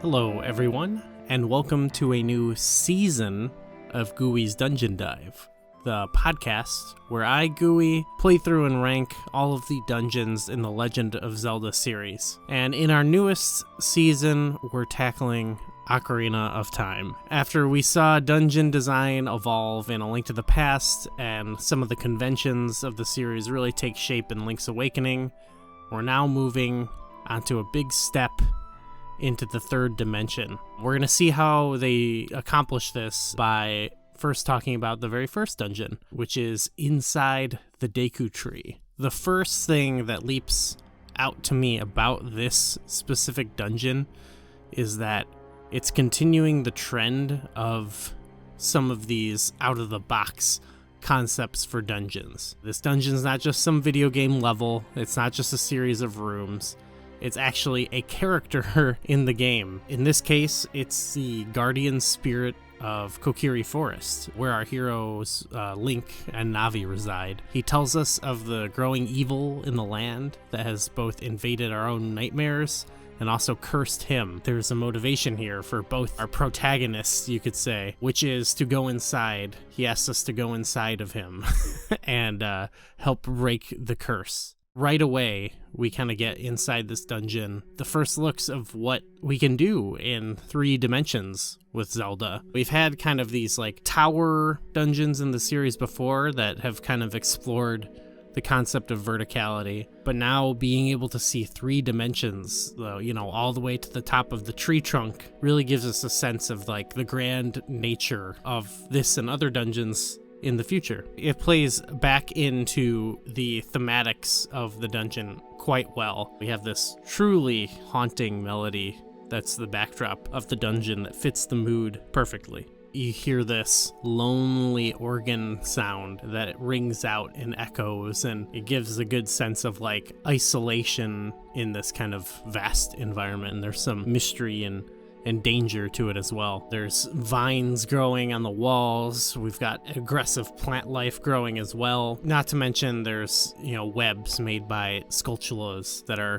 Hello everyone, and welcome to a new season of Gooey's Dungeon Dive, the podcast where I, Gooey, play through and rank all of the dungeons in the Legend of Zelda series. And in our newest season, we're tackling Ocarina of Time. After we saw dungeon design evolve in A Link to the Past, and some of the conventions of the series really take shape in Link's Awakening, we're now moving onto a big step into the third dimension. We're going to see how they accomplish this by first talking about the very first dungeon, which is inside the Deku tree. The first thing that leaps out to me about this specific dungeon is that it's continuing the trend of some of these out-of-the-box concepts for dungeons. This dungeon's not just some video game level, it's not just a series of rooms. It's actually a character in the game. In this case, it's the guardian spirit of Kokiri Forest, where our heroes Link and Navi reside. He tells us of the growing evil in the land that has both invaded our own nightmares and also cursed him. There's a motivation here for both our protagonists, you could say, which is to go inside. He asks us to go inside of him and help break the curse. Right away, we kind of get inside this dungeon the first looks of what we can do in 3 dimensions with Zelda. We've had kind of these like tower dungeons in the series before that have kind of explored the concept of verticality, but now being able to see 3 dimensions, all the way to the top of the tree trunk really gives us a sense of like the grand nature of this and other dungeons in the future. It plays back into the thematics of the dungeon quite well. We have this truly haunting melody that's the backdrop of the dungeon that fits the mood perfectly. You hear this lonely organ sound that it rings out and echoes, and it gives a good sense of like isolation in this kind of vast environment. And there's some mystery and danger to it as well. There's vines growing on the walls. We've got aggressive plant life growing as well. Not to mention there's, webs made by Skulltulas that are,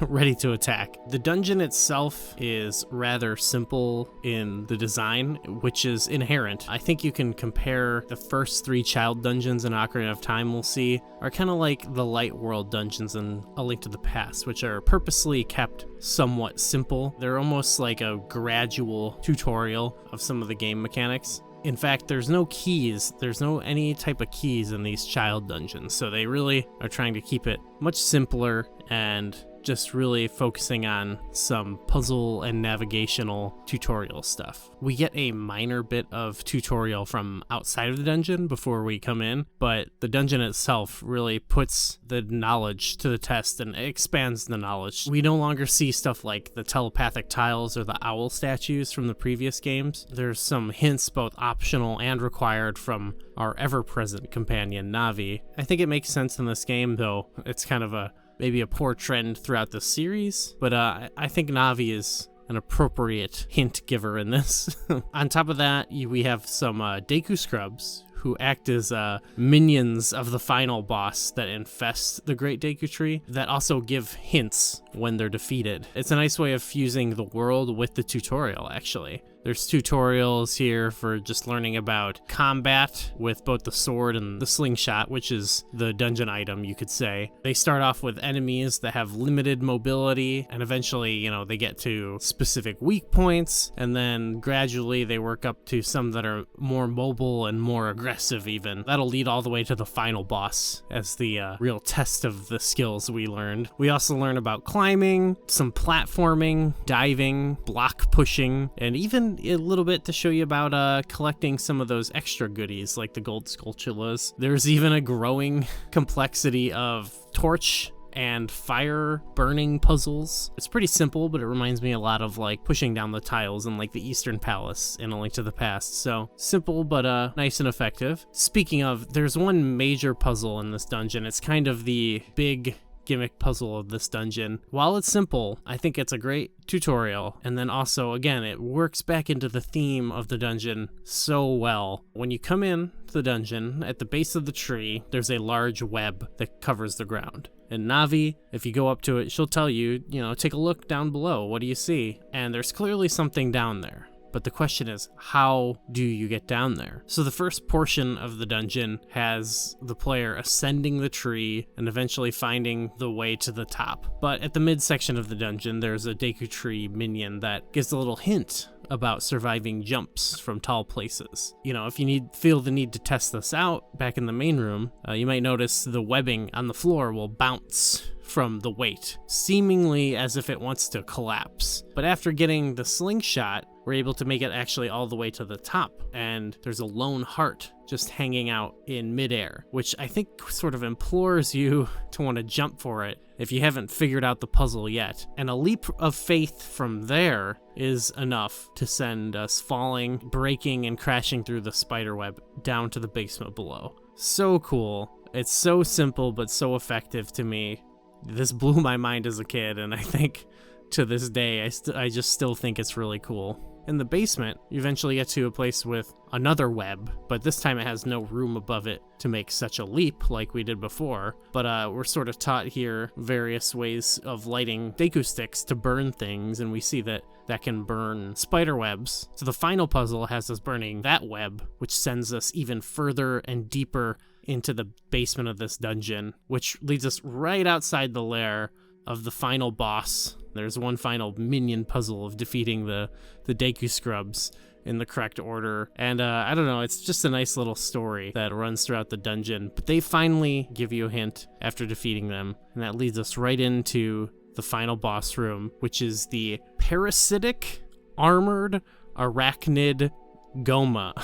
ready to attack. The dungeon itself is rather simple in the design, which is inherent. I think you can compare the first 3 child dungeons in Ocarina of Time we'll see are kind of like the light world dungeons in A Link to the Past, which are purposely kept somewhat simple. They're almost like a gradual tutorial of some of the game mechanics. In fact, there's no keys, there's no any type of keys in these child dungeons, so they really are trying to keep it much simpler and just really focusing on some puzzle and navigational tutorial stuff. We get a minor bit of tutorial from outside of the dungeon before we come in, but the dungeon itself really puts the knowledge to the test and expands the knowledge. We no longer see stuff like the telepathic tiles or the owl statues from the previous games. There's some hints, both optional and required, from our ever-present companion, Navi. I think it makes sense in this game, though it's kind of maybe a poor trend throughout the series, but I think Navi is an appropriate hint giver in this. On top of that, we have some Deku scrubs who act as minions of the final boss that infest the Great Deku Tree that also give hints when they're defeated. It's a nice way of fusing the world with the tutorial, actually. There's tutorials here for just learning about combat with both the sword and the slingshot, which is the dungeon item, you could say. They start off with enemies that have limited mobility, and eventually, they get to specific weak points, and then gradually they work up to some that are more mobile and more aggressive even. That'll lead all the way to the final boss as the real test of the skills we learned. We also learn about climbing, some platforming, diving, block pushing, and even a little bit to show you about collecting some of those extra goodies like the gold Skulltulas. There's even a growing complexity of torch and fire burning puzzles. It's pretty simple, but it reminds me a lot of like pushing down the tiles in like the Eastern Palace in A Link to the Past. So simple, but nice and effective. Speaking of, there's one major puzzle in this dungeon. It's kind of the big gimmick puzzle of this dungeon. While it's simple, I think it's a great tutorial, and then also, again, it works back into the theme of the dungeon so well. When you come in to the dungeon, at the base of the tree, there's a large web that covers the ground. And Navi, if you go up to it, she'll tell you, take a look down below. What do you see? And there's clearly something down there. But the question is, how do you get down there? So the first portion of the dungeon has the player ascending the tree and eventually finding the way to the top. But at the midsection of the dungeon, there's a Deku tree minion that gives a little hint about surviving jumps from tall places. If you feel the need to test this out back in the main room, you might notice the webbing on the floor will bounce from the weight, seemingly as if it wants to collapse. But after getting the slingshot, we're able to make it actually all the way to the top, and there's a lone heart just hanging out in midair, which I think sort of implores you to want to jump for it if you haven't figured out the puzzle yet. And a leap of faith from there is enough to send us falling, breaking, and crashing through the spiderweb down to the basement below. So cool. It's so simple but so effective to me. This blew my mind as a kid, and I think to this day I just still think it's really cool. In the basement, you eventually get to a place with another web, but this time it has no room above it to make such a leap like we did before. But we're sort of taught here various ways of lighting Deku sticks to burn things, and we see that can burn spider webs. So the final puzzle has us burning that web, which sends us even further and deeper into the basement of this dungeon, which leads us right outside the lair of the final boss. There's one final minion puzzle of defeating the Deku Scrubs in the correct order. And I don't know, it's just a nice little story that runs throughout the dungeon. But they finally give you a hint after defeating them, and that leads us right into the final boss room, which is the parasitic armored arachnid Goma.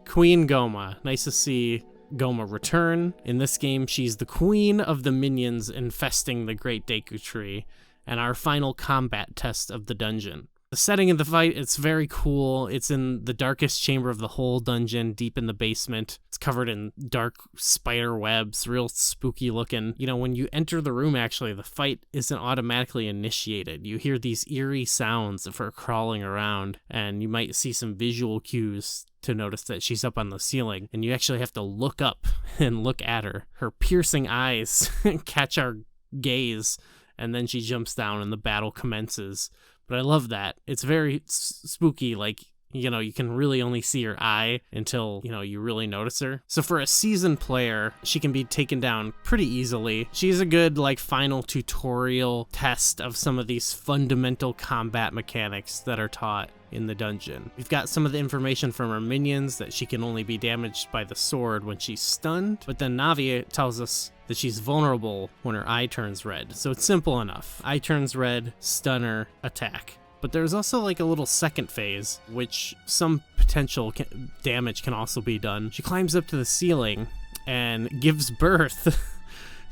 Queen Goma. Nice to see Goma return. In this game, she's the queen of the minions infesting the Great Deku Tree, and our final combat test of the dungeon. The setting of the fight, it's very cool. It's in the darkest chamber of the whole dungeon, deep in the basement. It's covered in dark spider webs, real spooky looking. When you enter the room, actually, the fight isn't automatically initiated. You hear these eerie sounds of her crawling around, and you might see some visual cues to notice that she's up on the ceiling, and you actually have to look up and look at her. Her piercing eyes catch our gaze, and then she jumps down and the battle commences. But I love that. It's very spooky, like, you can really only see her eye until, you really notice her. So for a seasoned player, she can be taken down pretty easily. She's a good, final tutorial test of some of these fundamental combat mechanics that are taught in the dungeon. We've got some of the information from her minions that she can only be damaged by the sword when she's stunned, but then Navi tells us that she's vulnerable when her eye turns red. So it's simple enough. Eye turns red, stunner, attack. But there's also a little second phase, which some potential damage can also be done. She climbs up to the ceiling and gives birth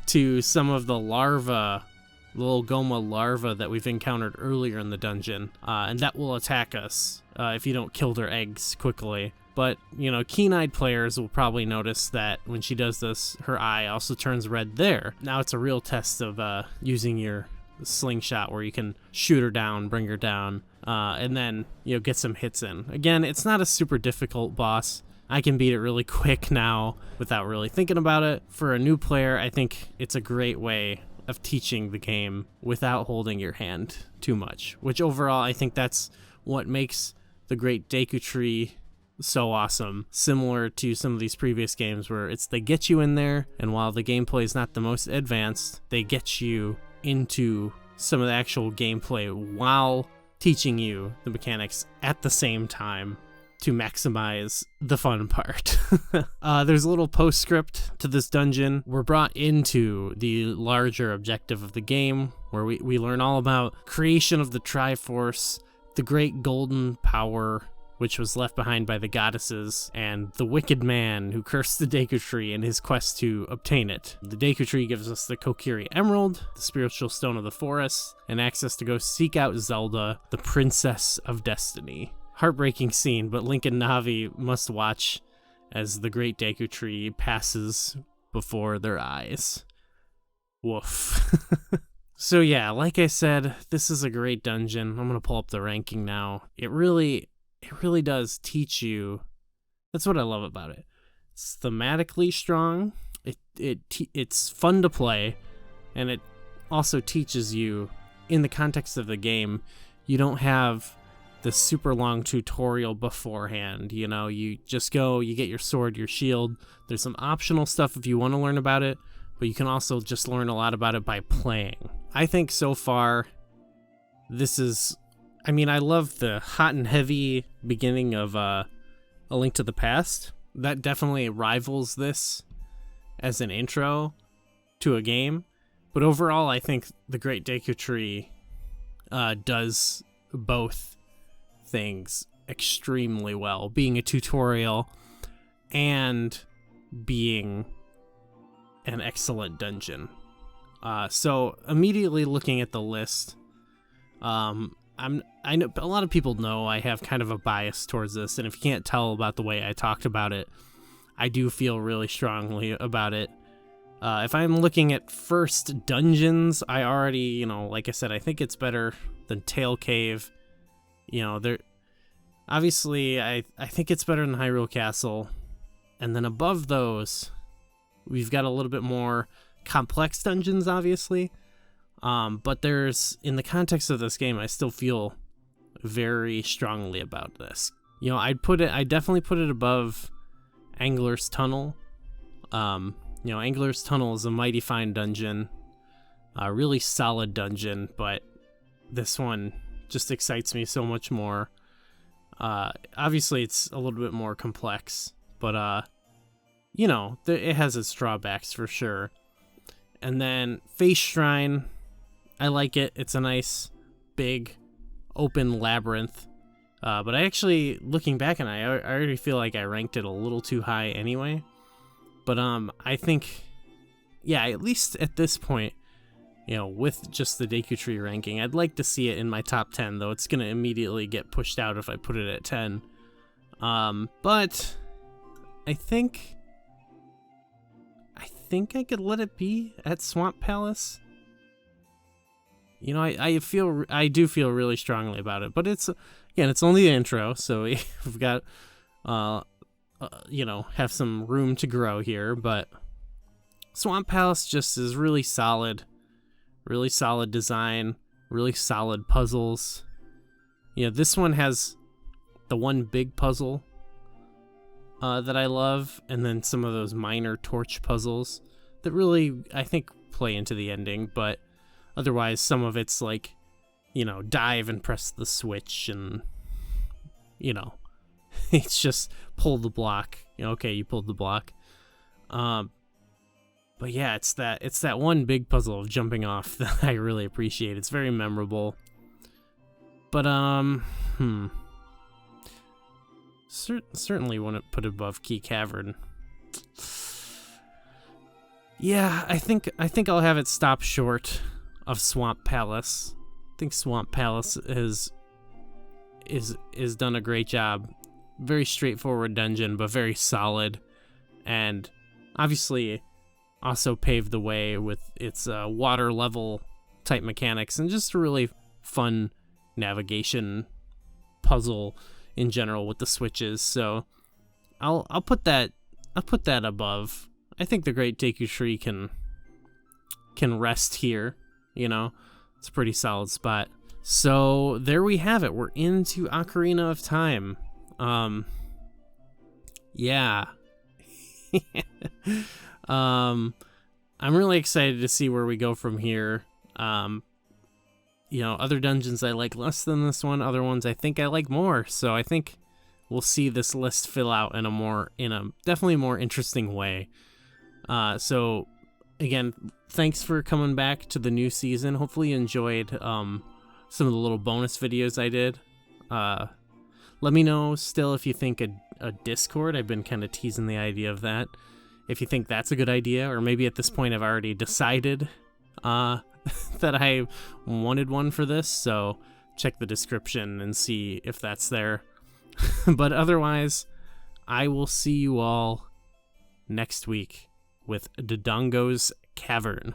to some of the little Goma larva that we've encountered earlier in the dungeon, and that will attack us if you don't kill their eggs quickly. But, keen-eyed players will probably notice that when she does this, her eye also turns red there. Now it's a real test of using your slingshot where you can shoot her down, bring her down, and then, get some hits in. Again, it's not a super difficult boss. I can beat it really quick now without really thinking about it. For a new player, I think it's a great way of teaching the game without holding your hand too much, which overall I think that's what makes the Great Deku Tree so awesome, similar to some of these previous games where they get you in there, and while the gameplay is not the most advanced, they get you into some of the actual gameplay while teaching you the mechanics at the same time to maximize the fun part. There's a little postscript to this dungeon. We're brought into the larger objective of the game, where we learn all about creation of the Triforce, the great golden power which was left behind by the goddesses, and the wicked man who cursed the Deku Tree in his quest to obtain it. The Deku Tree gives us the Kokiri Emerald, the spiritual stone of the forest, and access to go seek out Zelda, the Princess of Destiny. Heartbreaking scene, but Link and Navi must watch as the Great Deku Tree passes before their eyes. Woof. So yeah, like I said, this is a great dungeon. I'm gonna pull up the ranking now. It really does teach you. That's what I love about it. It's thematically strong. It's fun to play. And it also teaches you, in the context of the game, you don't have the super long tutorial beforehand. You know, you just go, you get your sword, your shield. There's some optional stuff if you want to learn about it, but you can also just learn a lot about it by playing. I think so far, this is, I mean, I love the hot and heavy beginning of A Link to the Past. That definitely rivals this as an intro to a game. But overall, I think the Great Deku Tree does both things extremely well, being a tutorial and being an excellent dungeon. So immediately looking at the list, I know a lot of people know I have kind of a bias towards this, and if you can't tell about the way I talked about it, I do feel really strongly about it. If I'm looking at first dungeons, I already, like I said, I think it's better than Tail Cave. Obviously, I think it's better than Hyrule Castle. And then above those, we've got a little bit more complex dungeons, obviously. But there's, in the context of this game, I still feel very strongly about this. I definitely put it above Angler's Tunnel. Angler's Tunnel is a mighty fine dungeon, a really solid dungeon, but this one just excites me so much more. Obviously, it's a little bit more complex, but, it has its drawbacks for sure. And then Face Shrine, I like it. It's a nice, big, open labyrinth. But I actually, looking back on it, I already feel like I ranked it a little too high anyway. But I think, at least at this point, with just the Deku Tree ranking, I'd like to see it in my top 10, though it's going to immediately get pushed out if I put it at 10. But I think I could let it be at Swamp Palace. I do feel really strongly about it, but it's only the intro, so we've got, have some room to grow here, but Swamp Palace just is really solid design, really solid puzzles. This one has the one big puzzle that I love, and then some of those minor torch puzzles that really, I think, play into the ending, but otherwise some of it's like, dive and press the switch, and, it's just pull the block. Okay, you pulled the block. But yeah, it's that one big puzzle of jumping off that I really appreciate. It's very memorable. But certainly wouldn't put it above Key Cavern. Yeah, I think I'll have it stop short of Swamp Palace. I think Swamp Palace is done a great job. Very straightforward dungeon, but very solid, and obviously also paved the way with its water level type mechanics and just a really fun navigation puzzle in general with the switches. So I'll put that above. I think the Great Deku Tree can rest here. It's a pretty solid spot. So there we have it. We're into Ocarina of Time. Yeah. I'm really excited to see where we go from here. Other dungeons I like less than this one, other ones I think I like more. So I think we'll see this list fill out in a definitely more interesting way. So again, thanks for coming back to the new season. Hopefully you enjoyed some of the little bonus videos I did. Let me know still if you think a Discord. I've been kind of teasing the idea of that. If you think that's a good idea, or maybe at this point I've already decided that I wanted one for this, so check the description and see if that's there. But otherwise, I will see you all next week with Dodongo's Cavern.